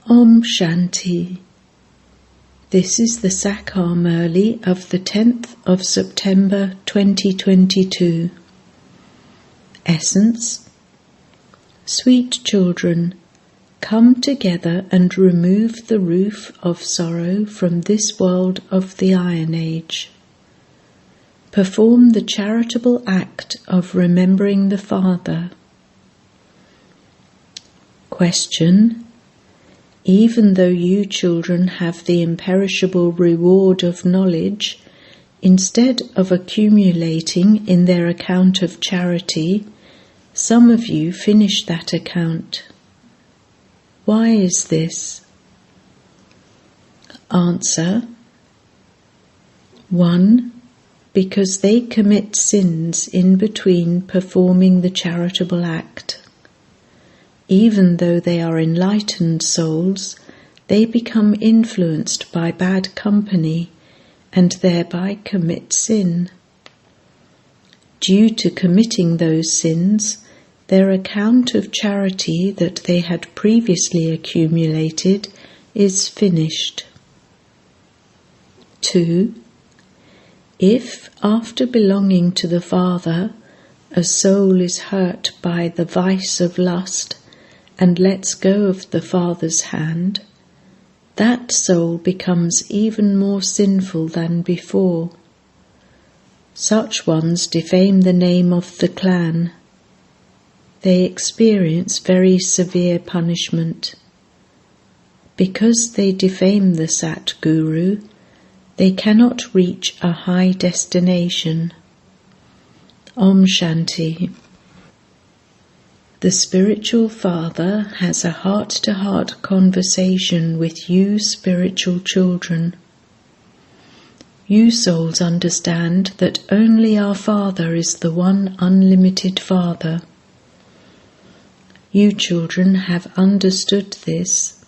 Om Shanti. This is the Sakar Murli of the 10th of September 2022. Essence. Sweet children, come together and remove the roof of sorrow from this world of the Iron Age. Perform the charitable act of remembering the Father. Question. Even though you children have the imperishable reward of knowledge, instead of accumulating in their account of charity, some of you finish that account. Why is this? Answer. 1. Because they commit sins in between performing the charitable act. Even though they are enlightened souls, they become influenced by bad company and thereby commit sin. Due to committing those sins, their account of charity that they had previously accumulated is finished. 2. If, after belonging to the Father, a soul is hurt by the vice of lust and lets go of the Father's hand, that soul becomes even more sinful than before. Such ones defame the name of the clan. They experience very severe punishment. Because they defame the Sat Guru, they cannot reach a high destination. Om Shanti. The spiritual father has a heart-to-heart conversation with you spiritual children. You souls understand that only our Father is the one unlimited Father. You children have understood this.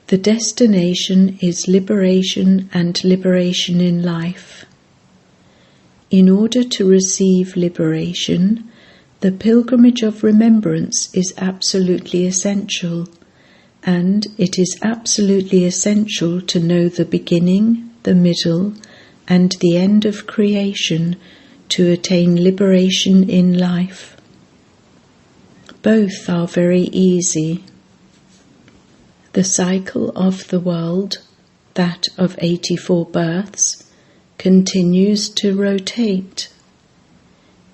The destination is liberation and liberation in life. In order to receive liberation, the pilgrimage of remembrance is absolutely essential, and it is absolutely essential to know the beginning, the middle, and the end of creation to attain liberation in life. Both are very easy. The cycle of the world, that of 84 births, continues to rotate.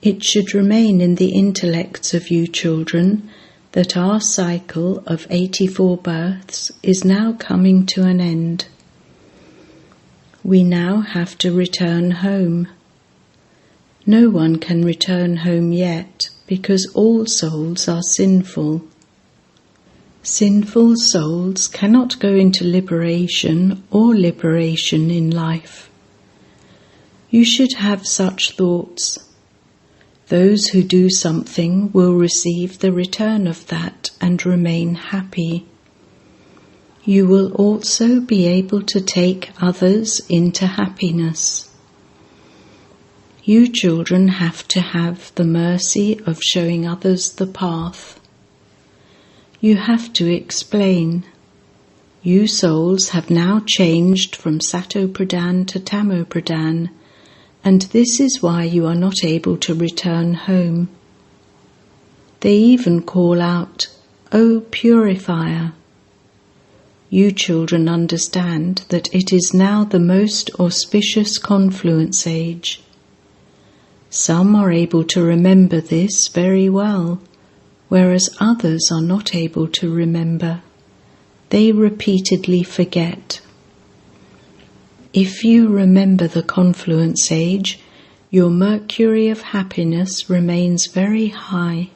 It should remain in the intellects of you children that our cycle of 84 births is now coming to an end. We now have to return home. No one can return home yet because all souls are sinful. Sinful souls cannot go into liberation or liberation in life. You should have such thoughts. Those who do something will receive the return of that and remain happy. You will also be able to take others into happiness. You children have to have the mercy of showing others the path. You have to explain. You souls have now changed from Sato Pradhan to Tamo Pradhan, and this is why you are not able to return home. They even call out, "O Purifier!" You children understand that it is now the most auspicious confluence age. Some are able to remember this very well, whereas others are not able to remember. They repeatedly forget. If you remember the confluence age, your mercury of happiness remains very high.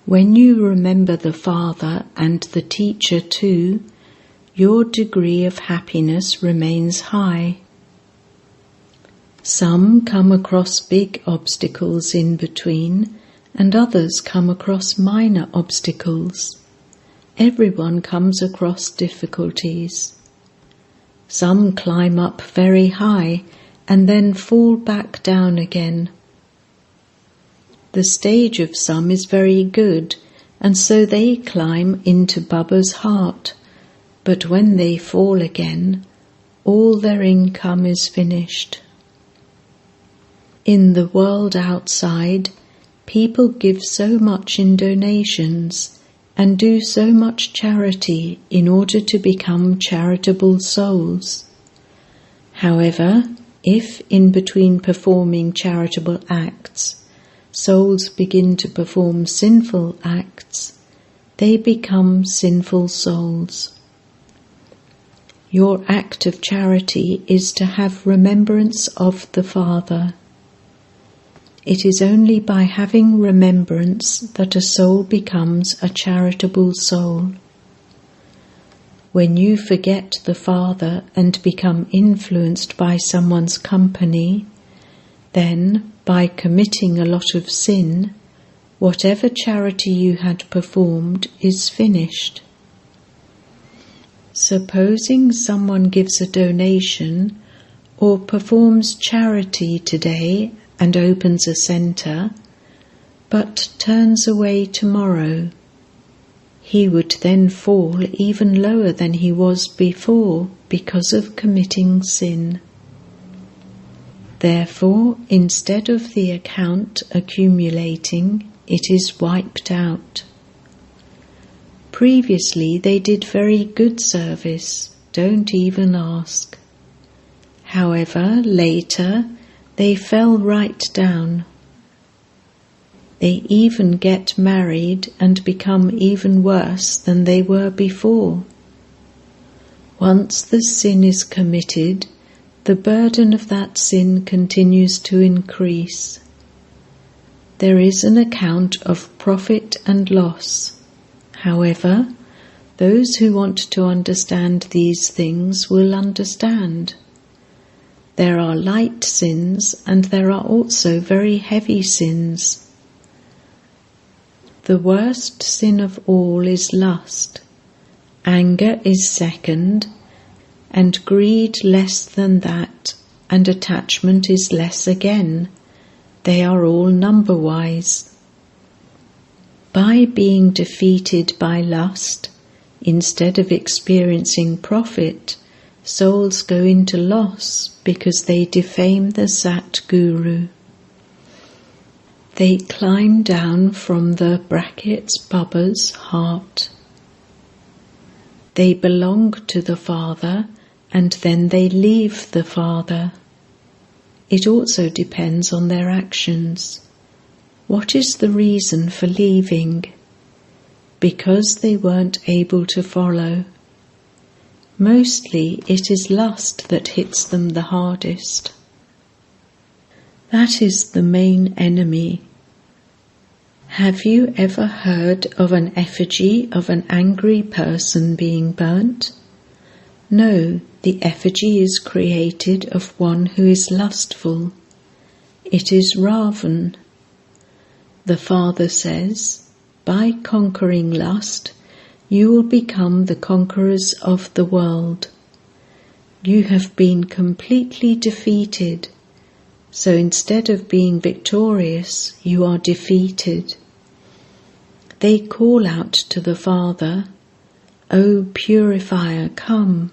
When you remember the Father and the Teacher too, your degree of happiness remains high. Some come across big obstacles in between, and others come across minor obstacles. Everyone comes across difficulties. Some climb up very high and then fall back down again. The stage of some is very good and so they climb into Baba's heart, but when they fall again, all their income is finished. In the world outside, people give so much in donations and do so much charity in order to become charitable souls. However, if in between performing charitable acts, souls begin to perform sinful acts, they become sinful souls. Your act of charity is to have remembrance of the Father. It is only by having remembrance that a soul becomes a charitable soul. When you forget the Father and become influenced by someone's company, then, by committing a lot of sin, whatever charity you had performed is finished. Supposing someone gives a donation or performs charity today and opens a centre, but turns away tomorrow, he would then fall even lower than he was before because of committing sin. Therefore, instead of the account accumulating, it is wiped out. Previously they did very good service, don't even ask. However, later they fell right down. They even get married and become even worse than they were before. Once the sin is committed, the burden of that sin continues to increase. There is an account of profit and loss. However, those who want to understand these things will understand. There are light sins and there are also very heavy sins. The worst sin of all is lust. Anger is second, and greed less than that, and attachment is less again. They are all number-wise. By being defeated by lust, instead of experiencing profit, souls go into loss because they defame the Sat Guru. They climb down from the Baba's heart. They belong to the Father and then they leave the Father. It also depends on their actions. What is the reason for leaving? Because they weren't able to follow. Mostly it is lust that hits them the hardest. That is the main enemy. Have you ever heard of an effigy of an angry person being burnt? No, the effigy is created of one who is lustful. It is Ravan. The Father says, by conquering lust, you will become the conquerors of the world. You have been completely defeated, so instead of being victorious, you are defeated. They call out to the Father, O purifier, come.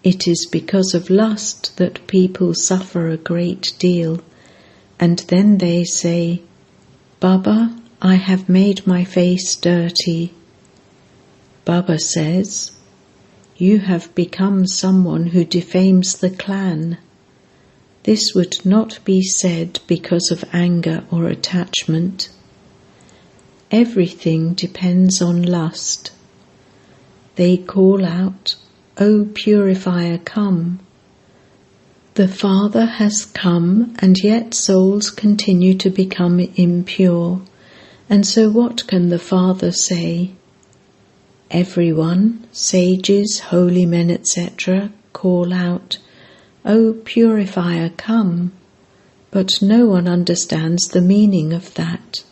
It is because of lust that people suffer a great deal, and then they say, Baba, I have made my face dirty. Baba says, you have become someone who defames the clan. This would not be said because of anger or attachment. Everything depends on lust. They call out, O purifier, come. The Father has come, and yet souls continue to become impure. And so what can the Father say? Everyone, sages, holy men, etc., call out, O purifier, come. But no one understands the meaning of that.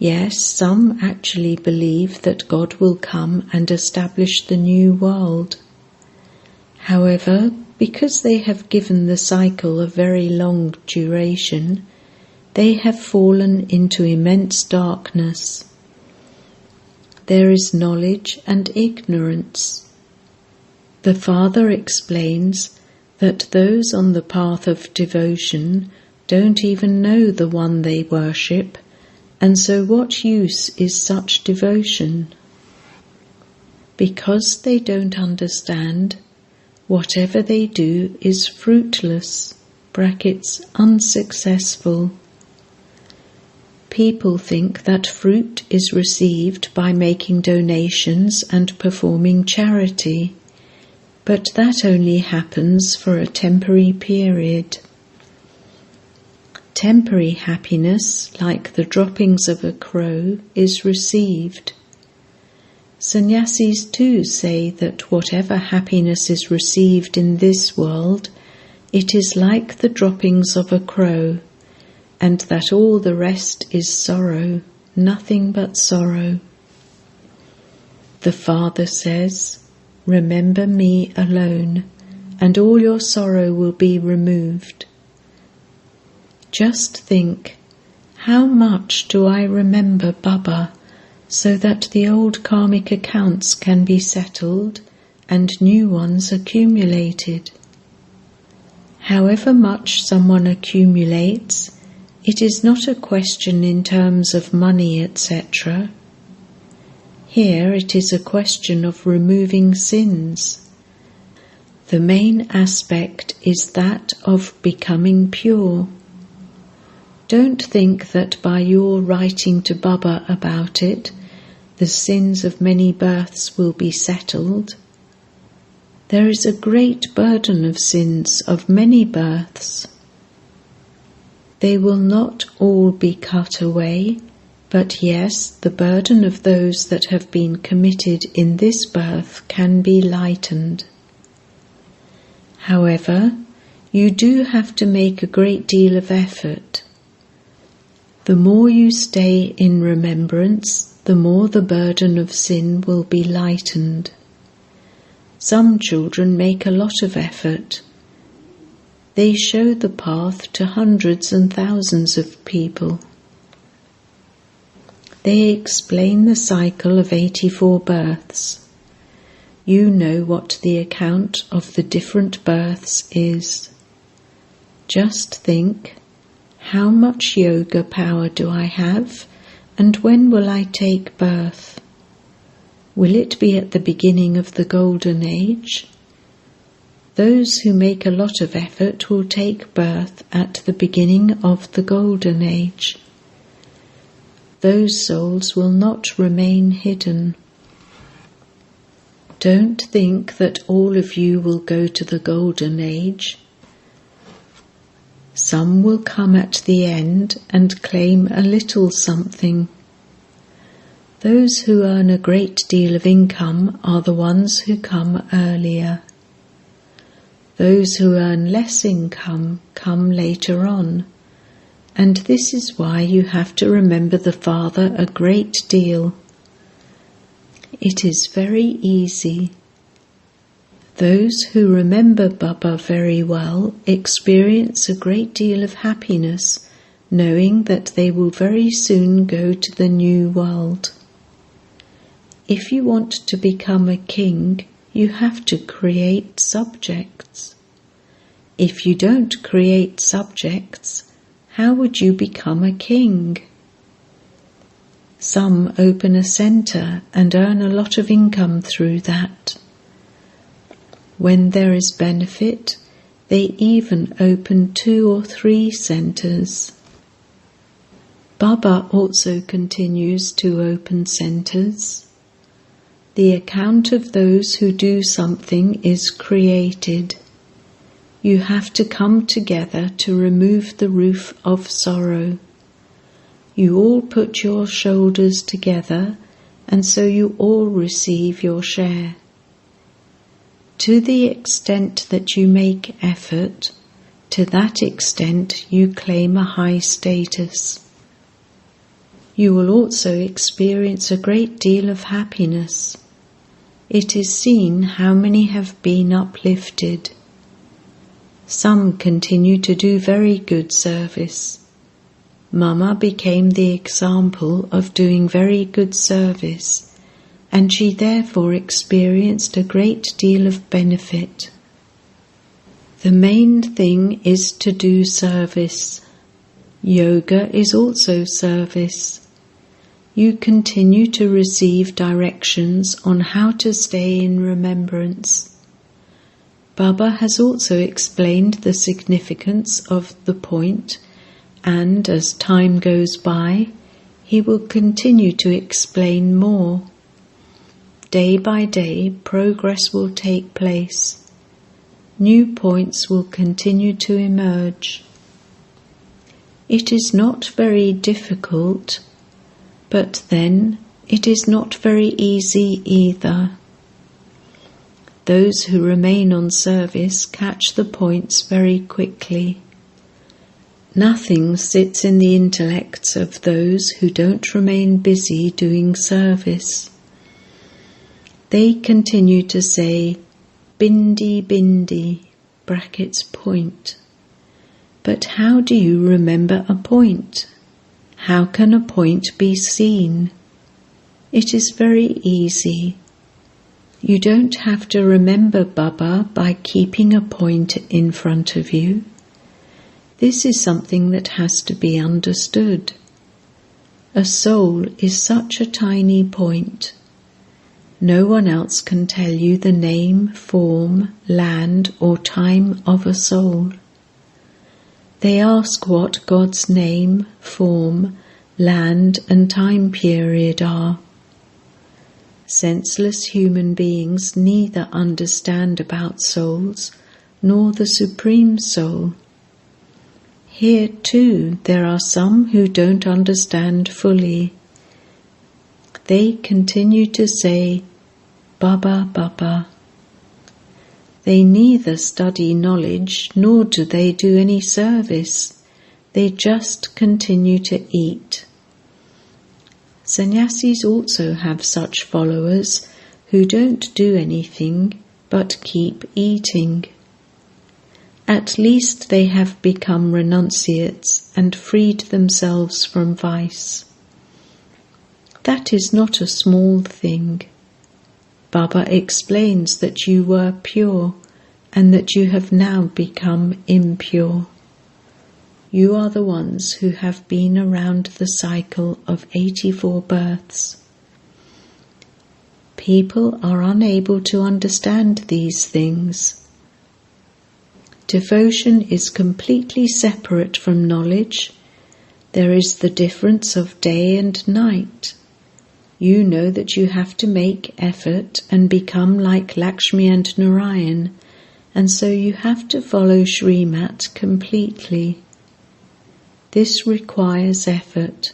Yes, some actually believe that God will come and establish the new world. However, because they have given the cycle a very long duration, they have fallen into immense darkness. there is knowledge and ignorance. The Father explains that those on the path of devotion don't even know the one they worship, and so what use is such devotion? Because they don't understand, whatever they do is fruitless, (unsuccessful). People think that fruit is received by making donations and performing charity, but that only happens for a temporary period. Temporary happiness, like the droppings of a crow, is received. Sannyasis too say that whatever happiness is received in this world, it is like the droppings of a crow, and that all the rest is sorrow, nothing but sorrow. The Father says, "Remember me alone, and all your sorrow will be removed." Just think, how much do I remember Baba, so that the old karmic accounts can be settled and new ones accumulated? However much someone accumulates, it is not a question in terms of money, etc. Here it is a question of removing sins. The main aspect is that of becoming pure. Don't think that by your writing to Baba about it, the sins of many births will be settled. There is a great burden of sins of many births. They will not all be cut away, but yes, the burden of those that have been committed in this birth can be lightened. However, you do have to make a great deal of effort. The more you stay in remembrance, the more the burden of sin will be lightened. Some children make a lot of effort. They show the path to hundreds and thousands of people. They explain the cycle of 84 births. You know what the account of the different births is. Just think, how much yoga power do I have, and when will I take birth? Will it be at the beginning of the Golden Age? Those who make a lot of effort will take birth at the beginning of the Golden Age. Those souls will not remain hidden. Don't think that all of you will go to the Golden Age. Some will come at the end and claim a little something. Those who earn a great deal of income are the ones who come earlier. Those who earn less income come later on, and this is why you have to remember the Father a great deal. It is very easy. Those who remember Baba very well experience a great deal of happiness, knowing that they will very soon go to the new world. If you want to become a king, you have to create subjects. If you don't create subjects, how would you become a king? Some open a centre and earn a lot of income through that. When there is benefit, they even open 2 or 3 centres. Baba also continues to open centres. The account of those who do something is created. You have to come together to remove the roof of sorrow. You all put your shoulders together, and so you all receive your share. To the extent that you make effort, to that extent you claim a high status. You will also experience a great deal of happiness. It is seen how many have been uplifted. Some continue to do very good service. Mama became the example of doing very good service, and she therefore experienced a great deal of benefit. The main thing is to do service. Yoga is also service. You continue to receive directions on how to stay in remembrance. Baba has also explained the significance of the point, and as time goes by, he will continue to explain more. Day by day, progress will take place. New points will continue to emerge. It is not very difficult, but then it is not very easy either. Those who remain on service catch the points very quickly. Nothing sits in the intellects of those who don't remain busy doing service. They continue to say, bindi bindi, brackets point. But how do you remember a point? How can a point be seen? It is very easy. You don't have to remember Baba by keeping a point in front of you. This is something that has to be understood. A soul is such a tiny point. No one else can tell you the name, form, land, or time of a soul. They ask what God's name, form, land, and time period are. Senseless human beings neither understand about souls nor the Supreme Soul. Here too there are some who don't understand fully. They continue to say, Baba, Baba. They neither study knowledge nor do they do any service. They just continue to eat. Sannyasis also have such followers who don't do anything but keep eating. At least they have become renunciates and freed themselves from vice. That is not a small thing. Baba explains that you were pure and that you have now become impure. You are the ones who have been around the cycle of 84 births. People are unable to understand these things. Devotion is completely separate from knowledge. There is the difference of day and night. You know that you have to make effort and become like Lakshmi and Narayan, and so you have to follow Srimat completely. This requires effort.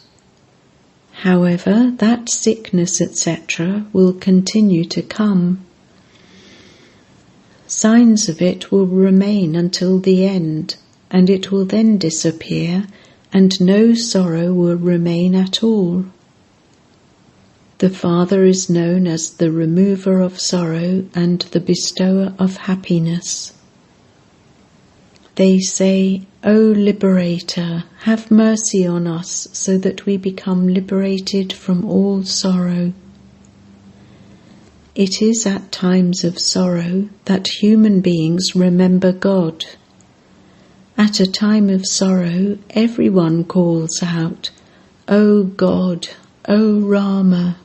However, that sickness, etc., will continue to come. Signs of it will remain until the end, and it will then disappear, and no sorrow will remain at all. The Father is known as the remover of sorrow and the bestower of happiness. They say, O Liberator, have mercy on us so that we become liberated from all sorrow. It is at times of sorrow that human beings remember God. At a time of sorrow, everyone calls out, O God, O Rama.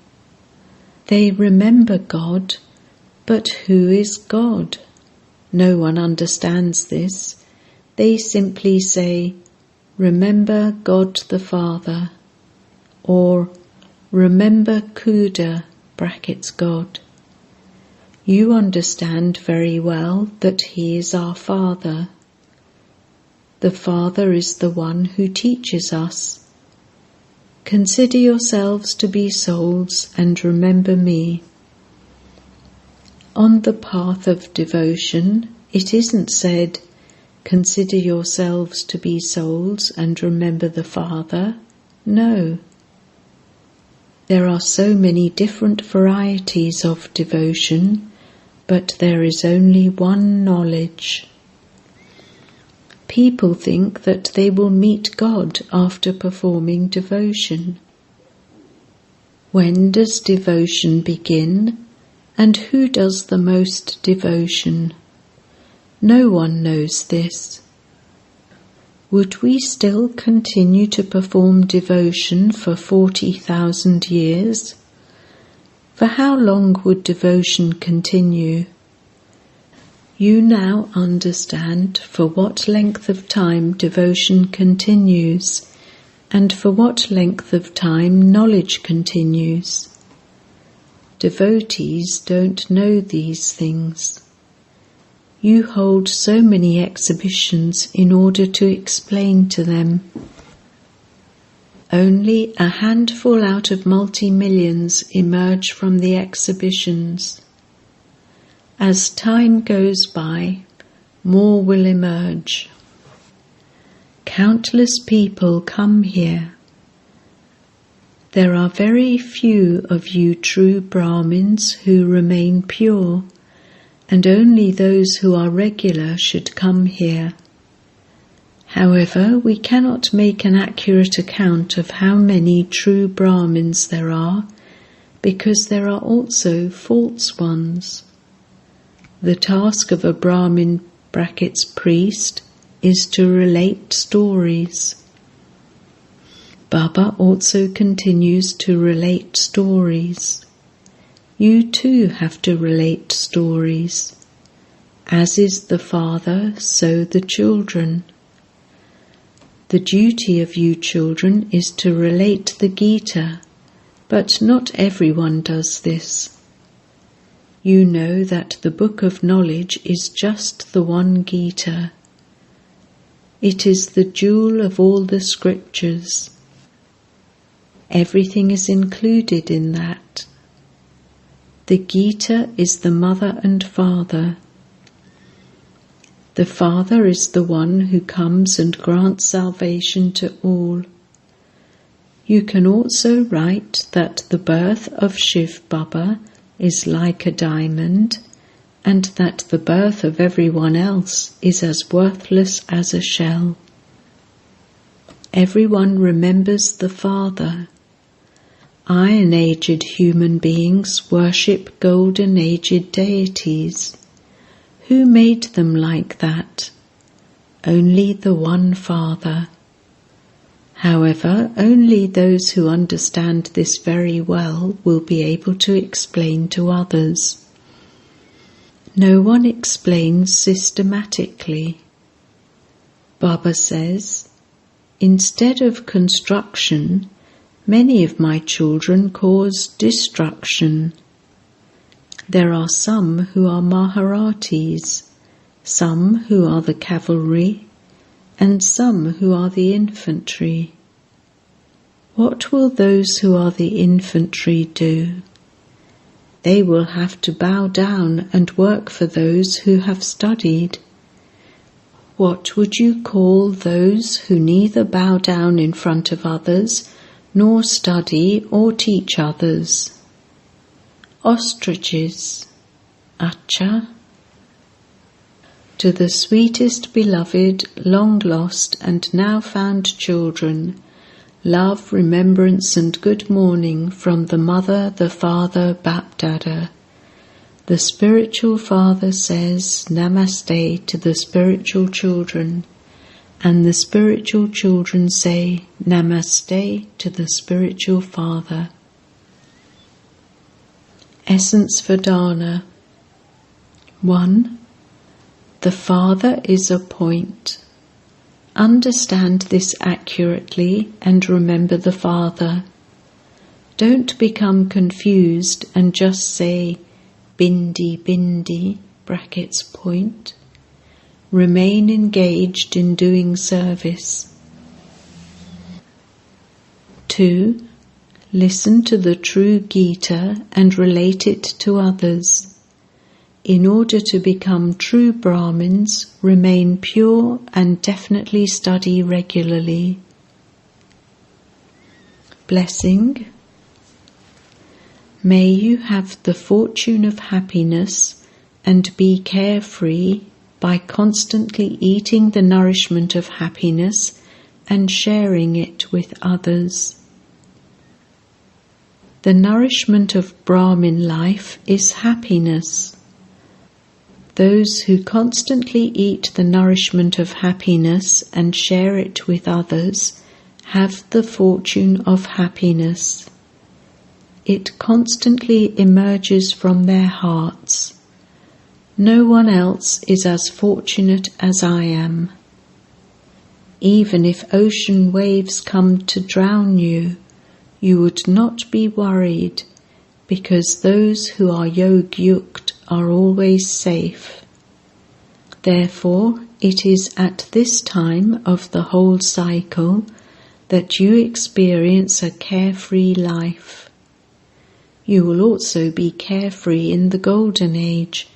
They remember God, but who is God? No one understands this. They simply say, remember God the Father, or remember Kuda, brackets God. You understand very well that He is our Father. The Father is the one who teaches us. Consider yourselves to be souls and remember me. On the path of devotion, it isn't said, consider yourselves to be souls and remember the Father. No. There are so many different varieties of devotion, but there is only one knowledge. People think that they will meet God after performing devotion. When does devotion begin, and who does the most devotion? No one knows this. Would we still continue to perform devotion for 40,000 years? For how long would devotion continue? You now understand for what length of time devotion continues, and for what length of time knowledge continues. Devotees don't know these things. You hold so many exhibitions in order to explain to them. Only a handful out of multi-millions emerge from the exhibitions. As time goes by, more will emerge. Countless people come here. There are very few of you true Brahmins who remain pure, and only those who are regular should come here. However, we cannot make an accurate account of how many true Brahmins there are, because there are also false ones. The task of a Brahmin (priest) is to relate stories. Baba also continues to relate stories. You too have to relate stories. As is the father, so the children. The duty of you children is to relate the Gita, but not everyone does this. You know that the book of knowledge is just the one Gita. It is the jewel of all the scriptures. Everything is included in that. The Gita is the mother and father. The Father is the one who comes and grants salvation to all. You can also write that the birth of Shiv Baba is like a diamond, and that the birth of everyone else is as worthless as a shell. Everyone remembers the Father. Iron-aged human beings worship golden-aged deities. Who made them like that? Only the one Father. However, only those who understand this very well will be able to explain to others. No one explains systematically. Baba says, instead of construction, many of my children cause destruction. There are some who are Maharatis, some who are the cavalry, and some who are the infantry. What will those who are the infantry do? They will have to bow down and work for those who have studied. What would you call those who neither bow down in front of others, nor study or teach others? Ostriches. Acha. To the sweetest beloved, long lost and now found children, love, remembrance and good morning from the Mother, the Father, Bap-Dada. The spiritual father says Namaste to the spiritual children, and the spiritual children say Namaste to the spiritual father. Essence for Dharna. 1. The Father is a point. Understand this accurately and remember the Father. Don't become confused and just say Bindi Bindi (point). Remain engaged in doing service. 2. Listen to the true Gita and relate it to others. In order to become true Brahmins, remain pure and definitely study regularly. Blessing. May you have the fortune of happiness and be carefree by constantly eating the nourishment of happiness and sharing it with others. The nourishment of Brahmin life is happiness. Those who constantly eat the nourishment of happiness and share it with others have the fortune of happiness. It constantly emerges from their hearts. No one else is as fortunate as I am. Even if ocean waves come to drown you, you would not be worried, because those who are yog-yukt are always safe. Therefore, it is at this time of the whole cycle that you experience a carefree life. You will also be carefree in the Golden Age,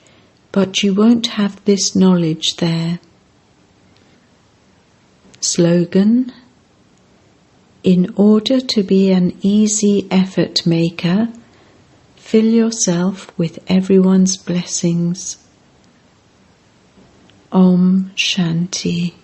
but you won't have this knowledge there. Slogan: in order to be an easy effort maker, fill yourself with everyone's blessings. Om Shanti.